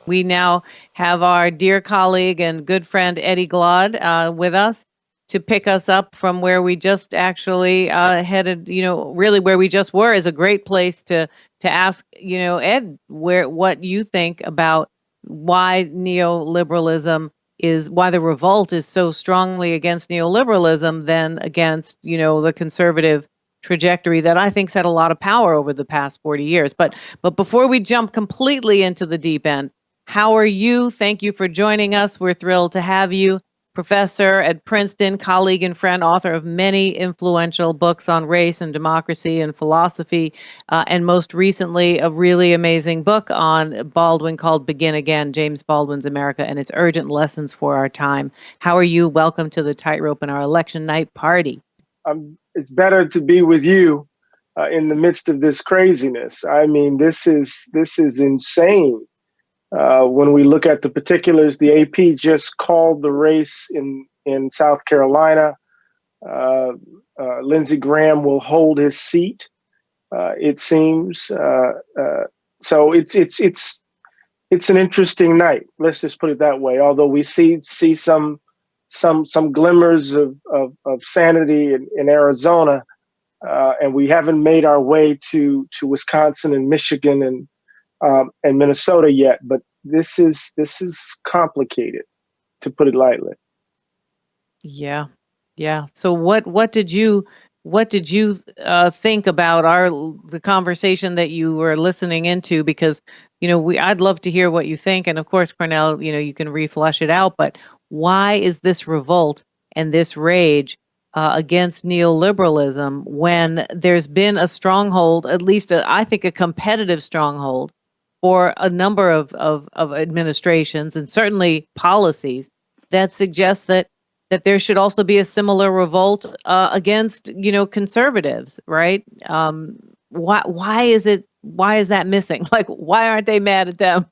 We now have our dear colleague and good friend Eddie Glaude with us to pick us up from where we just actually headed. Really where we just were is a great place to ask, Ed, what you think about why why the revolt is so strongly against neoliberalism than against, the conservative trajectory that I think's had a lot of power over the past 40 years. But before we jump completely into the deep end, how are you? Thank you for joining us. We're thrilled to have you. Professor at Princeton, colleague and friend, author of many influential books on race and democracy and philosophy, and most recently, a really amazing book on Baldwin called Begin Again, James Baldwin's America and its Urgent Lessons for Our Time. How are you? Welcome to the Tightrope and our election night party. It's better to be with you in the midst of this craziness. I mean, this is insane. When we look at the particulars, the AP just called the race in South Carolina. Lindsey Graham will hold his seat, it seems. So it's an interesting night. Let's just put it that way. Although we see some glimmers of sanity in Arizona, and we haven't made our way to Wisconsin and Michigan and Minnesota yet. But this is complicated, to put it lightly. Yeah. So what did you think about the conversation that you were listening into? Because I'd love to hear what you think, and of course, Cornel, you can reflush it out. But why is this revolt and this rage against neoliberalism when there's been a stronghold, at least I think a competitive stronghold, for a number of administrations and certainly policies that suggest that there should also be a similar revolt against conservatives, right? Why is that missing? Like, why aren't they mad at them?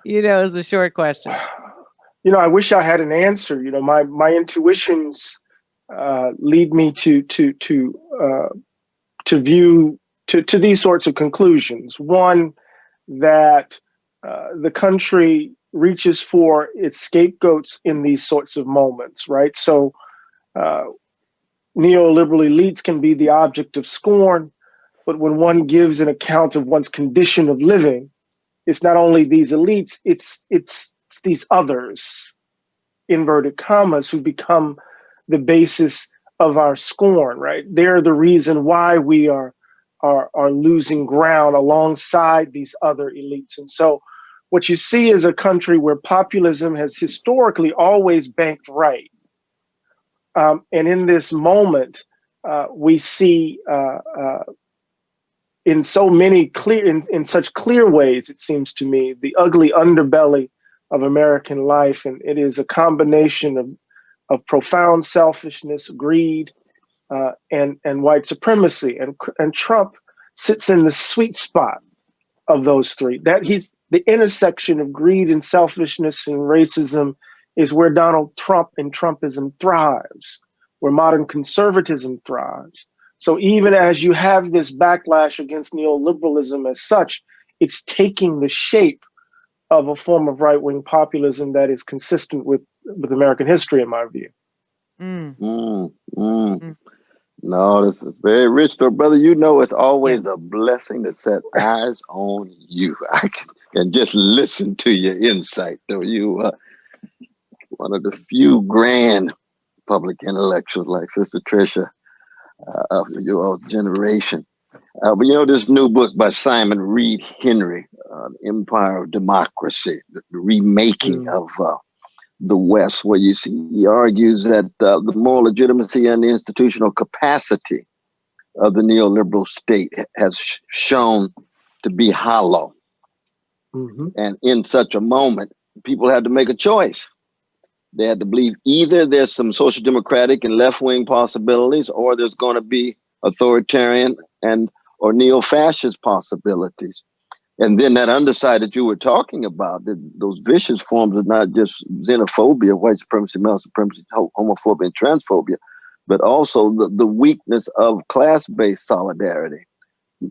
Is the short question. I wish I had an answer. My intuitions lead me to view to these sorts of conclusions. One, that the country reaches for its scapegoats in these sorts of moments, right? So neoliberal elites can be the object of scorn, but when one gives an account of one's condition of living, it's not only these elites, it's these others, inverted commas, who become the basis of our scorn, right? They're the reason why we are losing ground alongside these other elites. And so what you see is a country where populism has historically always banked right. And in this moment, we see in such clear ways, it seems to me, the ugly underbelly of American life. And it is a combination of profound selfishness, greed, and white supremacy. And Trump sits in the sweet spot of those three. That he's the intersection of greed and selfishness and racism is where Donald Trump and Trumpism thrives, where modern conservatism thrives. So even as you have this backlash against neoliberalism as such, it's taking the shape of a form of right-wing populism that is consistent with American history, in my view. No, this is very rich, though, brother. It's always a blessing to set eyes on you. I can just listen to your insight, though. You one of the few grand public intellectuals like Sister Tricia of your generation. But this new book by Simon Reed Henry, Empire of Democracy, the remaking of the West, where he argues that the moral legitimacy and the institutional capacity of the neoliberal state has shown to be hollow. And in such a moment, people had to make a choice. They had to believe either there's some social democratic and left-wing possibilities, or there's going to be authoritarian or neo-fascist possibilities. And then that underside that you were talking about, those vicious forms of not just xenophobia, white supremacy, male supremacy, homophobia, and transphobia, but also the weakness of class-based solidarity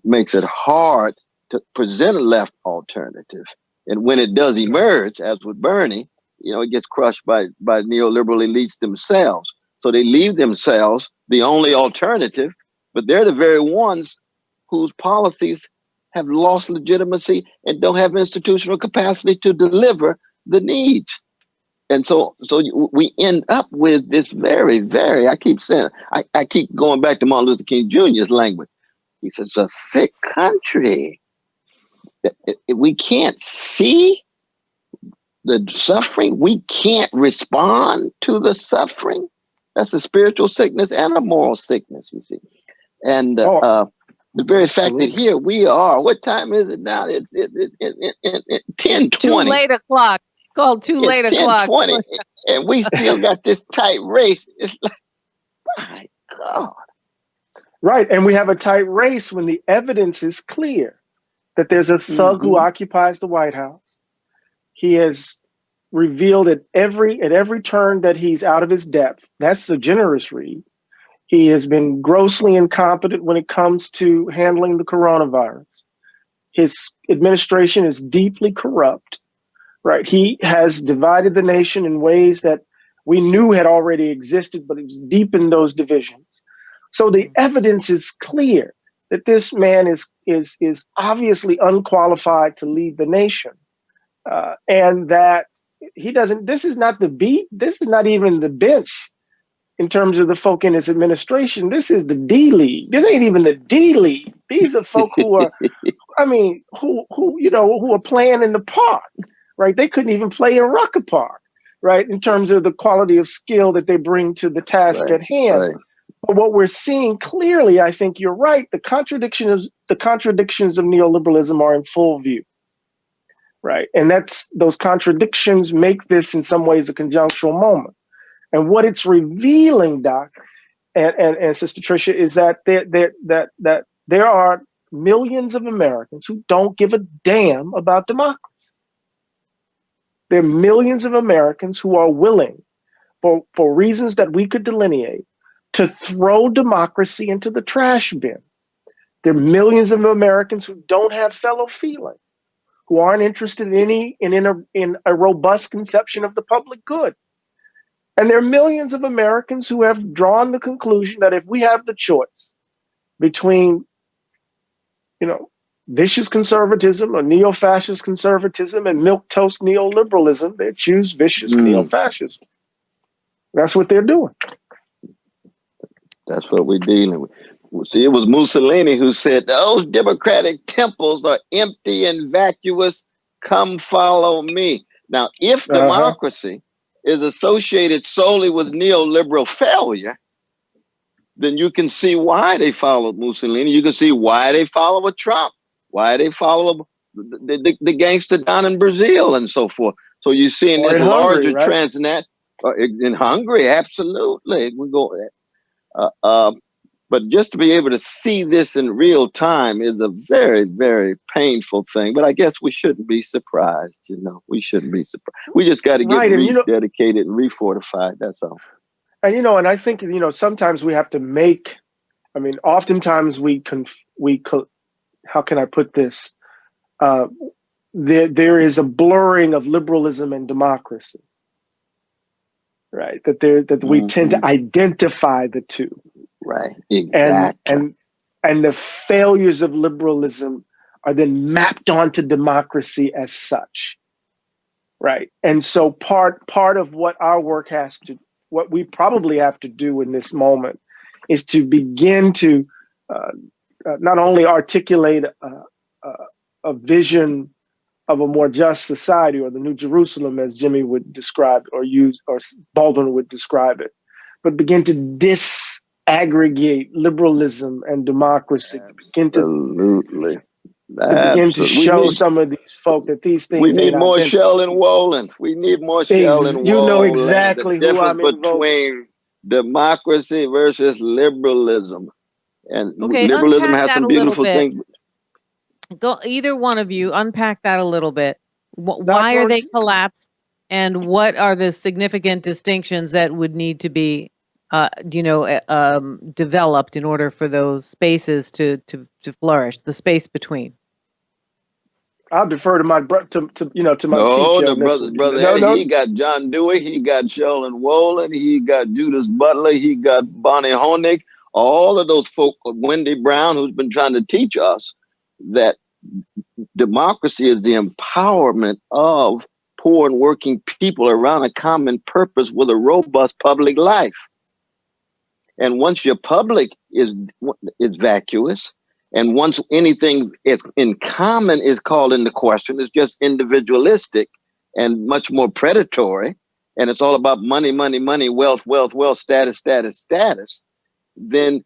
makes it hard to present a left alternative. And when it does emerge, as with Bernie, it gets crushed by neoliberal elites themselves. So they leave themselves the only alternative, but they're the very ones whose policies have lost legitimacy and don't have institutional capacity to deliver the needs. And so we end up with this very, very, I keep saying, I keep going back to Martin Luther King Jr.'s language. He says, a sick country. We can't see the suffering. We can't respond to the suffering. That's a spiritual sickness and a moral sickness, you see. And the very fact that here we are, what time is it now? It's 10:20. Too late o'clock. It's called too late o'clock. 10:20, and we still got this tight race. It's like, my God. Right, and we have a tight race when the evidence is clear that there's a thug who occupies the White House. He has revealed at every turn that he's out of his depth. That's a generous read. He has been grossly incompetent when it comes to handling the coronavirus. His administration is deeply corrupt, right? He has divided the nation in ways that we knew had already existed, but it's deepened those divisions. So the evidence is clear that this man is obviously unqualified to lead the nation, and that he doesn't. This is not the beat. This is not even the bench in terms of the folk in his administration. This is the D League. This ain't even the D League. These are folk who are, who are playing in the park, right? They couldn't even play in Rucker Park, right? In terms of the quality of skill that they bring to the task at hand. Right. But what we're seeing clearly, I think you're right, the contradictions of neoliberalism are in full view, right? And those contradictions make this in some ways a conjunctural moment. And what it's revealing, Doc, and Sister Tricia, is that there are millions of Americans who don't give a damn about democracy. There are millions of Americans who are willing, for reasons that we could delineate, to throw democracy into the trash bin. There are millions of Americans who don't have fellow feeling, who aren't interested in a robust conception of the public good. And there are millions of Americans who have drawn the conclusion that if we have the choice between, vicious conservatism or neo-fascist conservatism and milquetoast neoliberalism, they choose vicious neo-fascism. That's what they're doing. That's what we're dealing with. See, it was Mussolini who said, those democratic temples are empty and vacuous. Come follow me. Now, if democracy is associated solely with neoliberal failure, then you can see why they followed Mussolini. You can see why they follow Trump, why they follow the gangster down in Brazil and so forth. So you're seeing this larger transnational in Hungary, absolutely. We go. But just to be able to see this in real time is a very, very painful thing. But I guess we shouldn't be surprised. We shouldn't be surprised. We just got to get rededicated and refortified. That's all. And and I think sometimes we have to make. Oftentimes how can I put this? There is a blurring of liberalism and democracy. Right, that we tend to identify the two. Right, exactly. And the failures of liberalism are then mapped onto democracy as such. Right, and so part of what our work what we probably have to do in this moment is to begin to not only articulate a vision of a more just society, or the New Jerusalem, as Jimmy would describe or Baldwin would describe it, but begin to disaggregate liberalism and democracy. Begin to show some of these folk that these things. We need more Shell and Wolin. We need more Shell and Wolin. You know exactly who I'm invoking. Between democracy versus liberalism, and liberalism has some beautiful things. Go, either one of you, unpack that a little bit. Why are they collapsed, and what are the significant distinctions that would need to be, developed in order for those spaces to flourish? The space between. I'll defer to my to my No, teacher the on this brother, one. brother No, Eddie, no. he got John Dewey, he got Sheldon Wolin, he got Judas Butler, he got Bonnie Honig, all of those folk, Wendy Brown, who's been trying to teach us that democracy is the empowerment of poor and working people around a common purpose with a robust public life. And once your public is vacuous, and once anything is in common is called into question, it's just individualistic and much more predatory, and it's all about money, money, money, wealth, wealth, wealth, status, status, status, then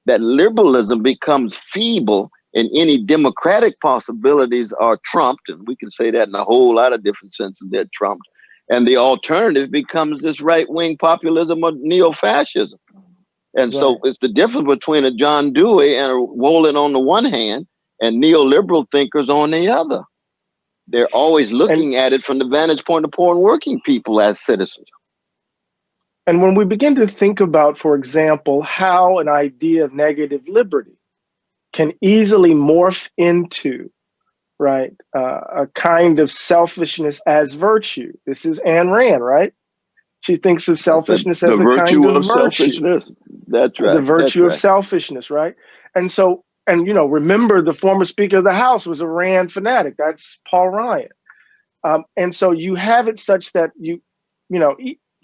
that liberalism becomes feeble, and any democratic possibilities are trumped, and we can say that in a whole lot of different senses, they're trumped. And the alternative becomes this right-wing populism or neo-fascism. And so it's the difference between a John Dewey and a Wolin on the one hand and neoliberal thinkers on the other. They're always looking at it from the vantage point of poor and working people as citizens. And when we begin to think about, for example, how an idea of negative liberty can easily morph into, right, a kind of selfishness as virtue. This is Ayn Rand, right? She thinks of selfishness as a kind of virtue. Selfishness. That's right. The virtue of selfishness, right? And so, and remember the former Speaker of the House was a Rand fanatic. That's Paul Ryan. And so you have it such that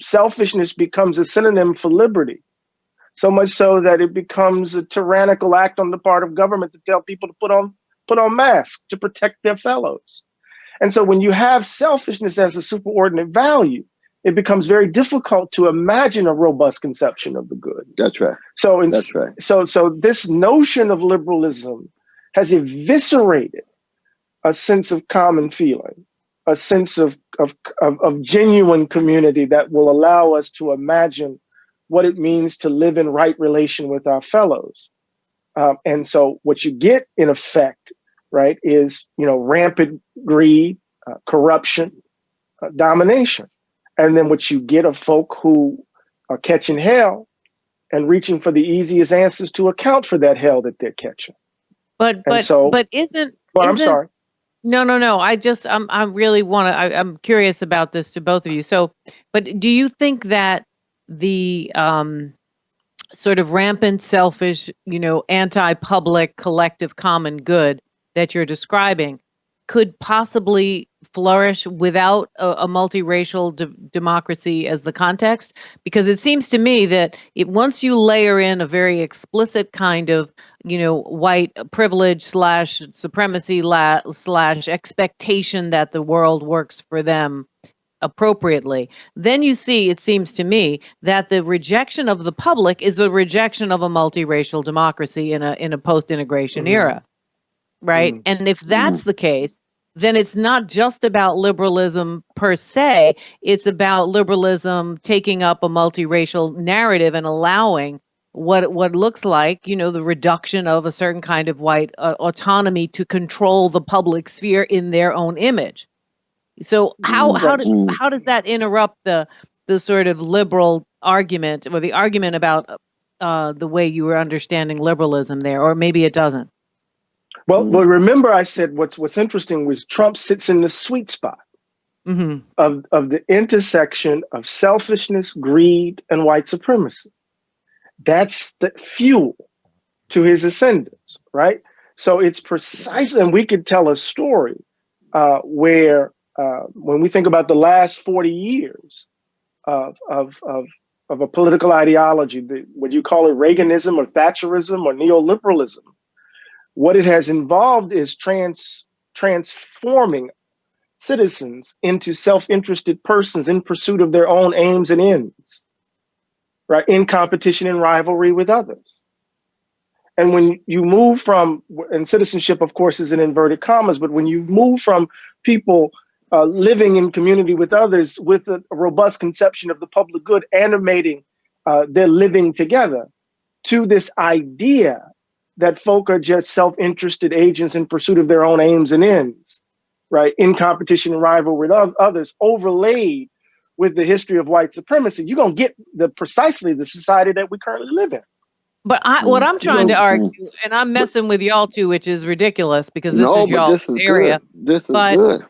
selfishness becomes a synonym for liberty. So much so that it becomes a tyrannical act on the part of government to tell people to put on masks to protect their fellows. And so when you have selfishness as a superordinate value, it becomes very difficult to imagine a robust conception of the good. That's right. So that's right. So this notion of liberalism has eviscerated a sense of common feeling, a sense of genuine community that will allow us to imagine what it means to live in right relation with our fellows. And so what you get in effect, right, is rampant greed, corruption, domination. And then what you get are folk who are catching hell and reaching for the easiest answers to account for that hell that they're catching. But isn't I'm sorry. No. I really want to, I'm curious about this to both of you. So, but do you think that the sort of rampant, selfish, anti-public, collective common good that you're describing could possibly flourish without a multiracial democracy as the context? Because it seems to me that once you layer in a very explicit kind of, white privilege / supremacy / expectation that the world works for them appropriately, then you see, it seems to me, that the rejection of the public is a rejection of a multiracial democracy in a post-integration era. Right. And if that's the case, then it's not just about liberalism per se. It's about liberalism taking up a multiracial narrative and allowing what looks like, the reduction of a certain kind of white autonomy to control the public sphere in their own image. So how does that interrupt the sort of liberal argument or the argument about the way you were understanding liberalism there, or maybe it doesn't? Well, remember I said what's interesting was Trump sits in the sweet spot of the intersection of selfishness, greed, and white supremacy. That's the fuel to his ascendance, right? So it's precisely, and we could tell a story where when we think about the last 40 years of a political ideology, would you call it Reaganism or Thatcherism or neoliberalism? What it has involved is transforming citizens into self-interested persons in pursuit of their own aims and ends, right? In competition and rivalry with others. And when you move from, and citizenship, of course, is in inverted commas, but when you move from people living in community with others with a robust conception of the public good animating their living together, to this idea that folk are just self-interested agents in pursuit of their own aims and ends, right? In competition and rivalry with others, overlaid with the history of white supremacy, you're going to get precisely the society that we currently live in. But what I'm trying to argue, Mm. and I'm messing with y'all too, which is ridiculous because this No, is but y'all this is area. good. This is But good.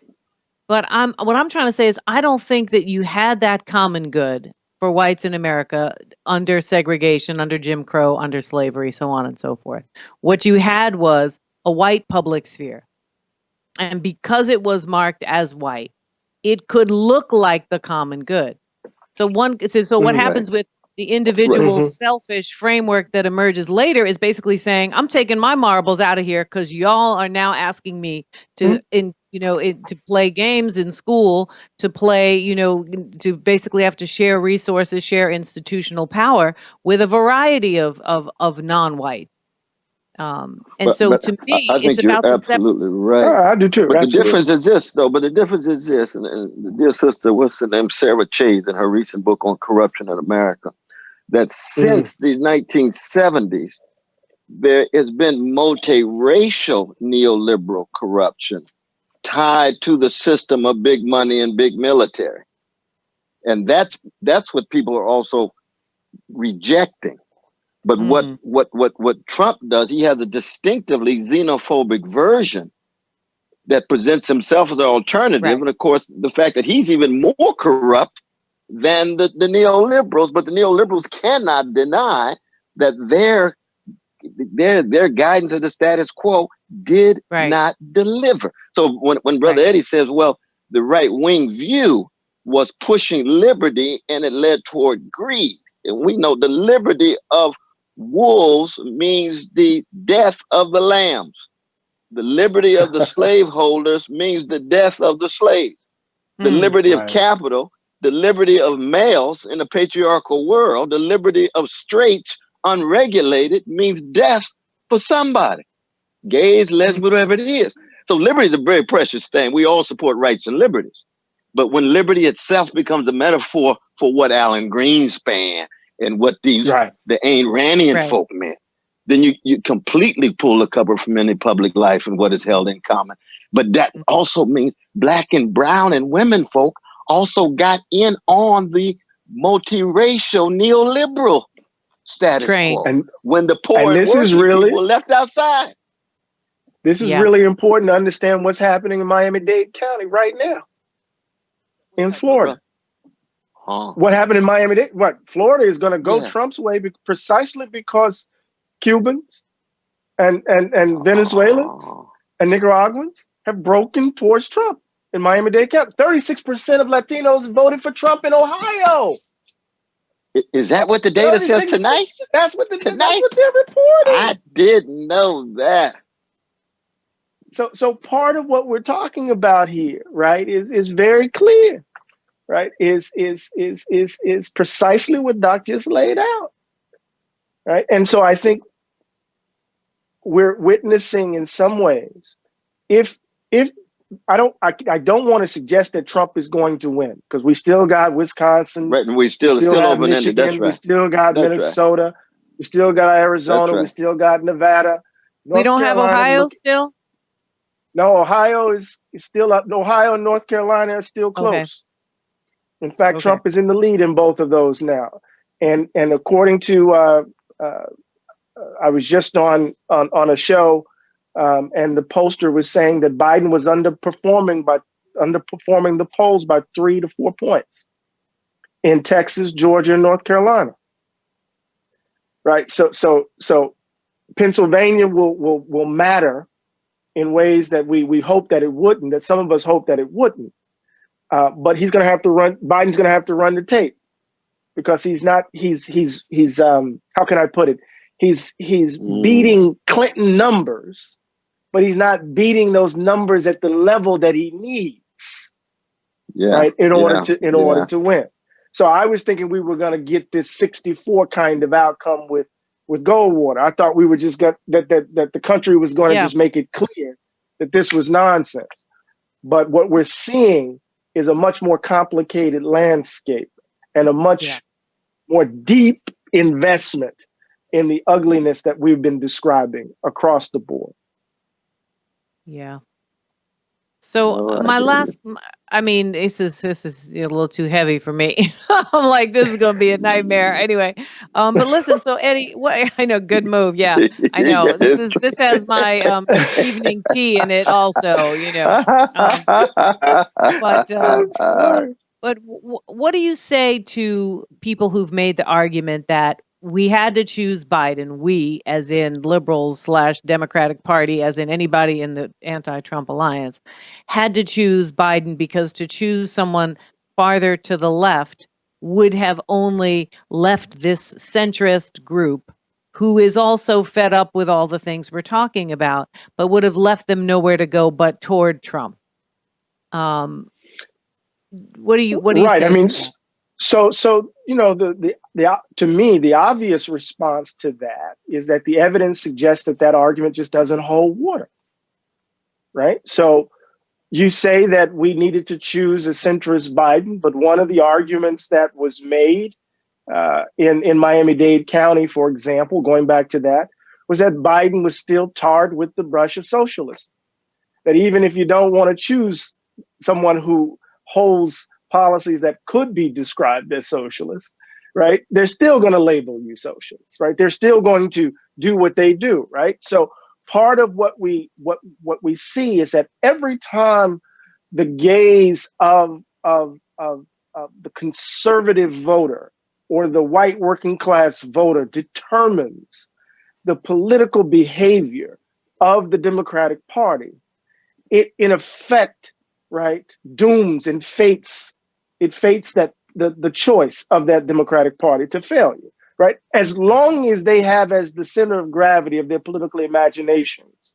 what I'm trying to say is I don't think that you had that common good for whites in America under segregation, under Jim Crow, under slavery, so on and so forth. What you had was a white public sphere. And because it was marked as white, it could look like the common good. So what Mhm. happens with the individual Mhm. selfish framework that emerges later is basically saying, I'm taking my marbles out of here because y'all are now asking me to to play games in school, to play, to basically have to share resources, share institutional power with a variety of non-white. And so But to I me, it's think you're about the absolutely right. I do too. But the Absolutely. difference is this, though. But the difference is this, and the dear sister, what's her name, Sarah Chase, in her recent book on corruption in America, that since the 1970s, there has been multiracial neoliberal corruption tied to the system of big money and big military, and that's what people are also rejecting. But what Trump does, he has a distinctively xenophobic version that presents himself as an alternative. Right. And of course, the fact that he's even more corrupt than the neoliberals, but the neoliberals cannot deny that their guidance of the status quo did not deliver. So when Brother Eddie says, well, the right wing view was pushing liberty and it led toward greed. And we know the liberty of wolves means the death of the lambs. The liberty of the slaveholders means the death of the slaves. The liberty of capital, the liberty of males in a patriarchal world, the liberty of straights unregulated means death for somebody. Gays, lesbians, whatever it is. So liberty is a very precious thing. We all support rights and liberties. But when liberty itself becomes a metaphor for what Alan Greenspan and what the Ayn Randian folk meant, then you completely pull the cover from any public life and what is held in common. But that also means black and brown and women folk also got in on the multiracial neoliberal status quo. And when the poor and working people were left outside. This is really important to understand what's happening in Miami-Dade County right now. In Florida. What happened in Miami-Dade? Florida is going to go Trump's way precisely because Cubans and Venezuelans and Nicaraguans have broken towards Trump in Miami-Dade County. 36% of Latinos voted for Trump in Ohio. Is that what the data says tonight? That's what they're reporting. I didn't know that. So part of what we're talking about here, right, is very clear, right? Is precisely what Doc just laid out, right? And so I think we're witnessing in some ways, if I don't want to suggest that Trump is going to win because we still got Wisconsin, right? And we still have Michigan, that's right. We still got Minnesota, we still got Arizona, we still got Nevada. We don't have Ohio still. No, Ohio is still up. Ohio and North Carolina are still close. Okay. In fact, Trump is in the lead in both of those now. And according to, I was just on a show, and the pollster was saying that Biden was underperforming the polls by 3 to 4 points in Texas, Georgia, and North Carolina. Right. So Pennsylvania will matter in ways that we hope that it wouldn't, that some of us hope that it wouldn't. But Biden's going to have to run the tape because he's how can I put it? He's beating Clinton numbers, but he's not beating those numbers at the level that he needs, right? In order to win. So I was thinking we were going to get this 64 kind of outcome with Goldwater. I thought we were just that the country was going to just make it clear that this was nonsense. But what we're seeing is a much more complicated landscape and a much more deep investment in the ugliness that we've been describing across the board. Yeah. So No, I my get it. last, I mean, this is a little too heavy for me. I'm like, this is going to be a nightmare anyway. But listen, so Eddie, what I know, good move. Yeah, I know. This has my evening tea in it also. Um, but I'm sorry. what do you say to people who've made the argument that we had to choose Biden, we as in liberals / Democratic Party, as in anybody in the anti-Trump alliance, had to choose Biden because to choose someone farther to the left would have only left this centrist group who is also fed up with all the things we're talking about, but would have left them nowhere to go but toward Trump. Um, what do you Right. I say mean, to that? so to me, the obvious response to that is that the evidence suggests that argument just doesn't hold water. Right. So you say that we needed to choose a centrist Biden, but one of the arguments that was made in Miami-Dade County, for example, going back to that, was that Biden was still tarred with the brush of socialism. That even if you don't want to choose someone who holds policies that could be described as socialist, right? They're still going to label you socialist, right? They're still going to do what they do, right? So part of what we see is that every time the gaze of the conservative voter or the white working class voter determines the political behavior of the Democratic Party, it in effect, right, dooms and fates that the choice of that Democratic Party to failure, right? As long as they have as the center of gravity of their political imaginations,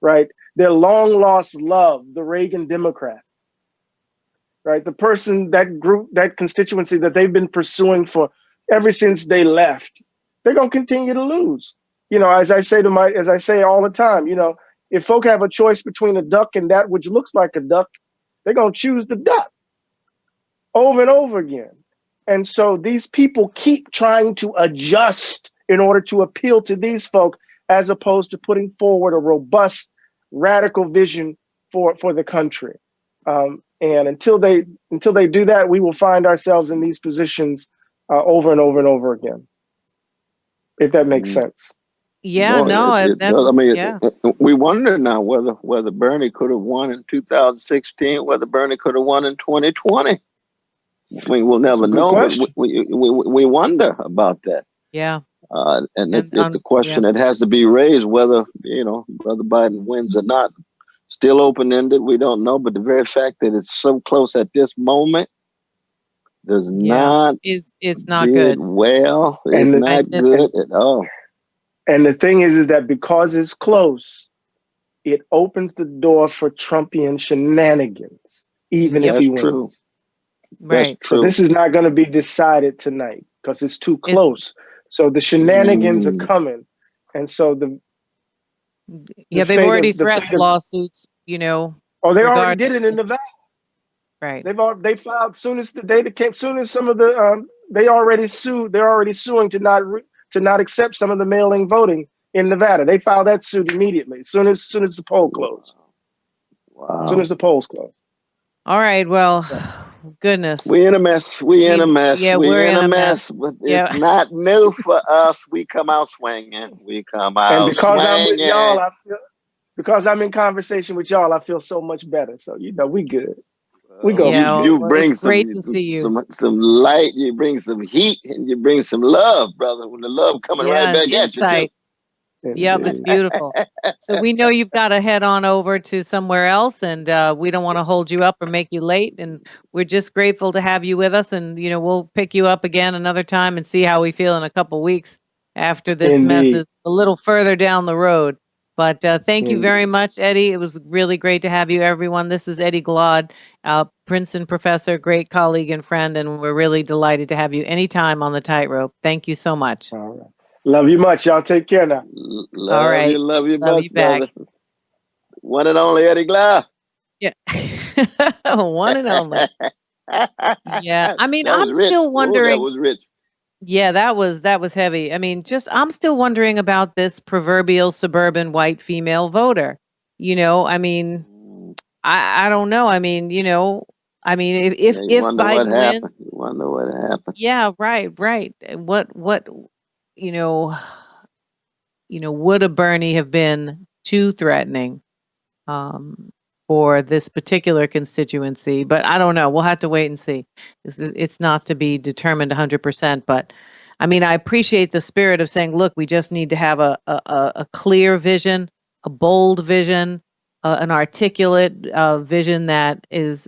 right, their long lost love, the Reagan Democrat, right, the person, that group, that constituency that they've been pursuing for ever since they left, they're going to continue to lose. As I say all the time, if folk have a choice between a duck and that which looks like a duck, they're going to choose the duck over and over again. And so these people keep trying to adjust in order to appeal to these folk, as opposed to putting forward a robust, radical vision for the country. And until they do that, we will find ourselves in these positions over and over and over again, if that makes sense. Yeah, it does. I mean, we wonder now whether Bernie could have won in 2016, whether Bernie could have won in 2020. I mean, we'll never know, but we wonder about that. Yeah. And it's the question that has to be raised, whether Biden wins or not. Still open-ended, we don't know, but the very fact that it's so close at this moment does not it's not good. Well, it's not good at all. And the thing is that because it's close, it opens the door for Trumpian shenanigans, even if he wins. Right. So this is not going to be decided tonight because it's too close. So the shenanigans are coming. And so they've already threatened lawsuits, Oh, they already did it in Nevada. Right. They filed soon as the data came, soon as some of the they already sued. They're already suing to not accept some of the mail-in voting in Nevada. They filed that suit immediately, as soon as the poll closed. Wow. As soon as the polls closed. All right. Well, goodness. We're in a mess. We're in a mess. Yeah, we're in a mess. But it's not new for us. We come out swinging. And because I'm with y'all, because I'm in conversation with y'all, I feel so much better. So we good. We go. You bring great to see you. Some light. You bring some heat, and you bring some love, brother. When the love coming right back at you. Yep, it's beautiful. So we know you've got to head on over to somewhere else, and we don't want to hold you up or make you late. And we're just grateful to have you with us. And we'll pick you up again another time and see how we feel in a couple weeks after this mess is a little further down the road. But thank you very much, Eddie. It was really great to have you, everyone. This is Eddie Glaude, Princeton professor, great colleague and friend, and we're really delighted to have you anytime on the Tightrope. Thank you so much. All right. Love you much. Y'all take care now. Love you much, brother. One and only Eddie Glaude. Yeah. One and only. Yeah. I mean, I'm still wondering. That was rich. Yeah, that was heavy. I mean, I'm still wondering about this proverbial suburban white female voter. I mean, I don't know. I mean, I mean, if Yeah, you if wonder what Biden wins, happened. You wonder what happened. yeah, right. What you know, would a Bernie have been too threatening um, for this particular constituency? But I don't know. We'll have to wait and see. It's not to be determined 100%. But I mean, I appreciate the spirit of saying, look, we just need to have a clear vision, a bold vision, an articulate vision that is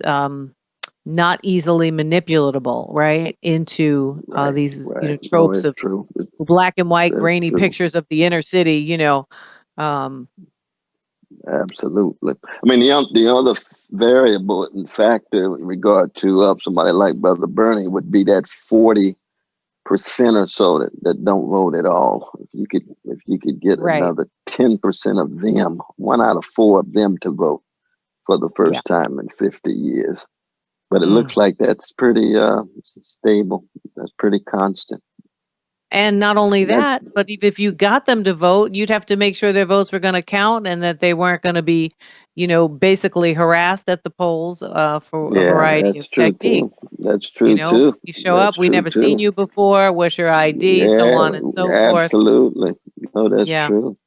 not easily manipulatable, right? Into Right, these, right. No, tropes it's of true. black and white, That's grainy true. pictures of the inner city, um, Absolutely. I mean, the other variable and factor in regard to somebody like Brother Bernie would be that 40% or so that don't vote at all. If you could get right. another 10% of them, 1 out of 4 of them to vote for the Yeah. first time in 50 years. But it Mm. looks like that's pretty stable. That's pretty constant. And not only That's that, but if you got them to vote, you'd have to make sure their votes were going to count and that they weren't going to be, basically harassed at the polls for a yeah, variety of that's true techniques. too. That's true too. You show That's up, we true never seen too. you before. What's your ID? So Yeah, on and so forth. absolutely. No, that's Yeah. true.